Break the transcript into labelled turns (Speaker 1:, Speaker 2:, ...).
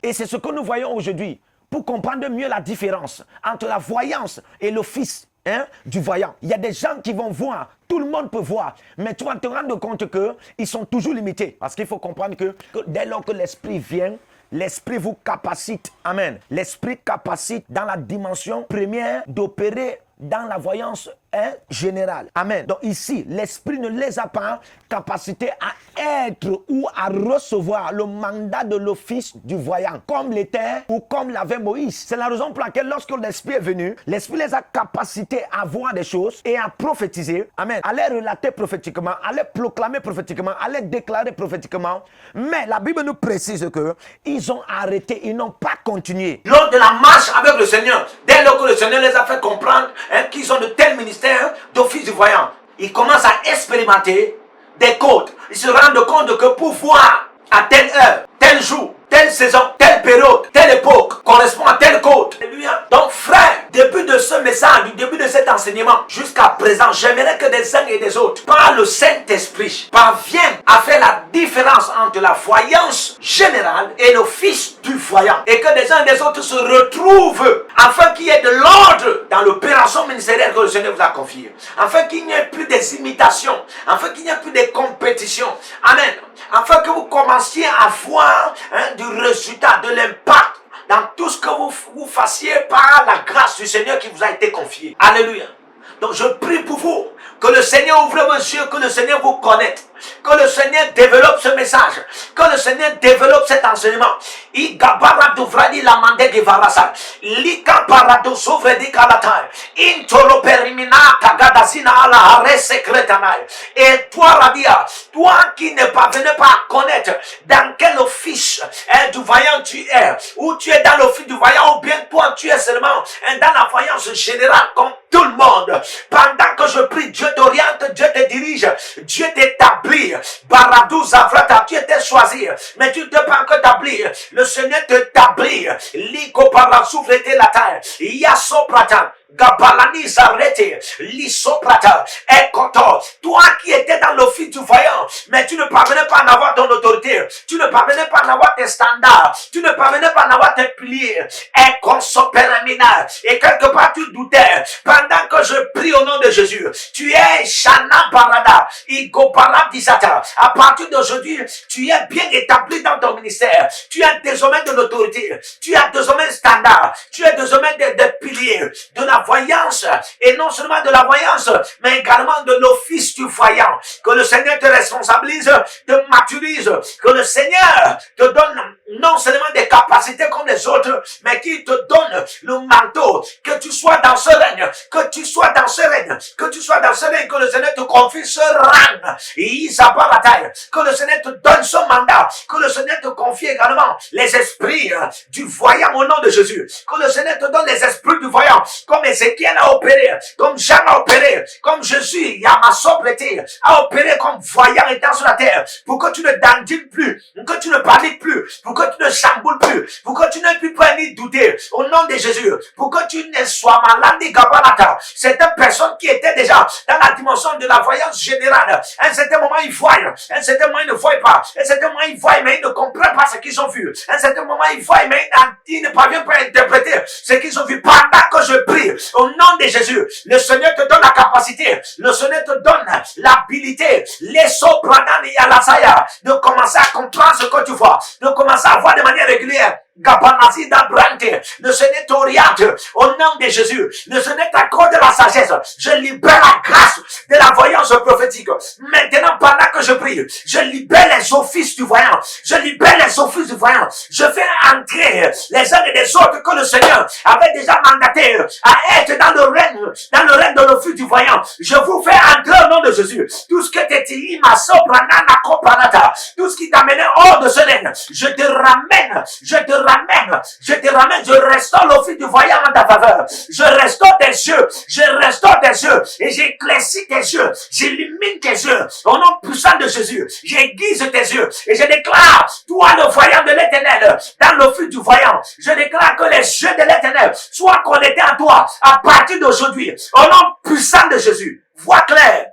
Speaker 1: Et c'est ce que nous voyons aujourd'hui. Pour comprendre mieux la différence entre la voyance et l'office du voyant. Il y a des gens qui vont voir, tout le monde peut voir, mais tu vas te rendre compte qu'ils sont toujours limités. Parce qu'il faut comprendre que dès lors que l'esprit vient, l'esprit vous capacite. Amen. L'esprit capacite dans la dimension première d'opérer dans la voyance générale. Amen. Donc ici, l'esprit ne les a pas capacité à être ou à recevoir le mandat de l'office du voyant, comme l'était ou comme l'avait Moïse. C'est la raison pour laquelle lorsque l'esprit est venu, l'esprit les a capacités à voir des choses et à prophétiser. Amen. À les relater prophétiquement, à les proclamer prophétiquement, à les déclarer prophétiquement. Mais la Bible nous précise que ils ont arrêté, ils n'ont pas continué. Lors de la marche avec le Seigneur, dès lors que le Seigneur les a fait comprendre qu'ils ont de tels ministères d'office du voyant, ils commencent à expérimenter des codes. Ils se rendent compte que pour voir à telle heure, tel jour, telle saison, telle période, telle époque correspond à tel code. Donc frère, depuis de ce message, du début de cet enseignement jusqu'à présent, j'aimerais que des uns et des autres, par le Saint-Esprit, parviennent à faire la différence entre la voyance générale et l'office du voyant. Et que des uns et des autres se retrouvent afin qu'il y ait de l'ordre dans l'opération ministérielle que le Seigneur vous a confiée. Afin qu'il n'y ait plus des imitations, afin qu'il n'y ait plus des compétitions. Amen. Afin que vous commenciez à voir du résultat, de l'impact dans tout ce que vous fassiez par la grâce du Seigneur qui vous a été confiée. Alléluia. Donc je prie pour vous, que le Seigneur ouvre vos yeux, que le Seigneur vous connaisse, que le Seigneur développe ce message, que le Seigneur développe cet enseignement. Et toi, Radia, toi qui ne parvenais pas à connaître dans quel office du voyant tu es, ou tu es dans l'office du voyant, ou bien toi tu es seulement dans la voyance générale comme tout le monde. Pendant que je prie, Dieu t'oriente, Dieu te dirige, Dieu t'établit. Baradou Zavrata, tu étais choisi, mais tu ne t'es pas encore établi. Le Seigneur t'établit. Liko Parasouvrete la terre. Yasoprata. Gabalani Zarete, Lisoprata, Ekoto, toi qui étais dans l'office du voyant, mais tu ne parvenais pas à avoir ton autorité, tu ne parvenais pas à avoir tes standards, tu ne parvenais pas à avoir tes piliers, Ekosoperamina, et quelque part tu doutais, pendant que je prie au nom de Jésus, tu es Shana Parada, Igo Paradisata, à partir d'aujourd'hui, tu es bien établi dans ton ministère, tu as désormais de l'autorité, tu as désormais standard, tu as désormais des piliers, de la voyance, et non seulement de la voyance, mais également de l'office du voyant. Que le Seigneur te responsabilise, te maturise, que le Seigneur te donne non seulement des capacités comme les autres, mais qu'il te donne le manteau, que tu sois dans ce règne, que tu sois dans ce règne, que tu sois dans ce règne, que le Seigneur te confie ce rang, que le Seigneur te donne ce mandat, que le Seigneur te confie également les esprits du voyant au nom de Jésus, que le Seigneur te donne les esprits du voyant, comme Ézéchiel a opéré, comme Jean a opéré, comme Jésus, Yamasoprete, a opéré comme voyant étant sur la terre, pour que tu ne dandines plus, pour que tu ne paniques plus, pour que tu ne chamboules plus, pour que tu n'aies plus peur ni douter, au nom de Jésus, pour que tu ne sois malade ni gabalata. C'est une personne qui était déjà dans la dimension de la voyance générale. À un certain moment, ils voient, à un certain moment, ils ne voient pas, à un certain moment, ils voient, mais ils ne comprennent pas ce qu'ils ont vu. À un certain moment, ils voient, mais ils ne parviennent pas à interpréter ce qu'ils ont vu. Pendant que je prie, au nom de Jésus, le Seigneur te donne la capacité, le Seigneur te donne l'habilité, les sopranani à la saya, de commencer à comprendre ce que tu vois, de commencer à voir de manière régulière. Gabanazi d'Abrante, le Seigneur t'oriente au nom de Jésus, le Seigneur t'accorde la sagesse. Je libère la grâce de la voyance prophétique. Maintenant, pendant que je prie, je libère les offices du voyant, je libère les offices du voyant, je fais entrer les uns et les autres que le Seigneur avait déjà mandaté à être dans le règne de l'office du voyant. Je vous fais entrer au nom de Jésus. Tout ce que t'es ma sopranana comparata, tout ce qui t'amenait hors de ce règne, je te ramène, je restaure l'office du voyant en ta faveur. Je restaure tes yeux, et j'éclaircis tes yeux, j'illumine tes yeux, au nom puissant de Jésus, j'aiguise tes yeux, et je déclare, toi le voyant de l'Éternel, dans l'office du voyant, je déclare que les yeux de l'Éternel soient connectés à toi, à partir d'aujourd'hui, au nom puissant de Jésus. Vois clair.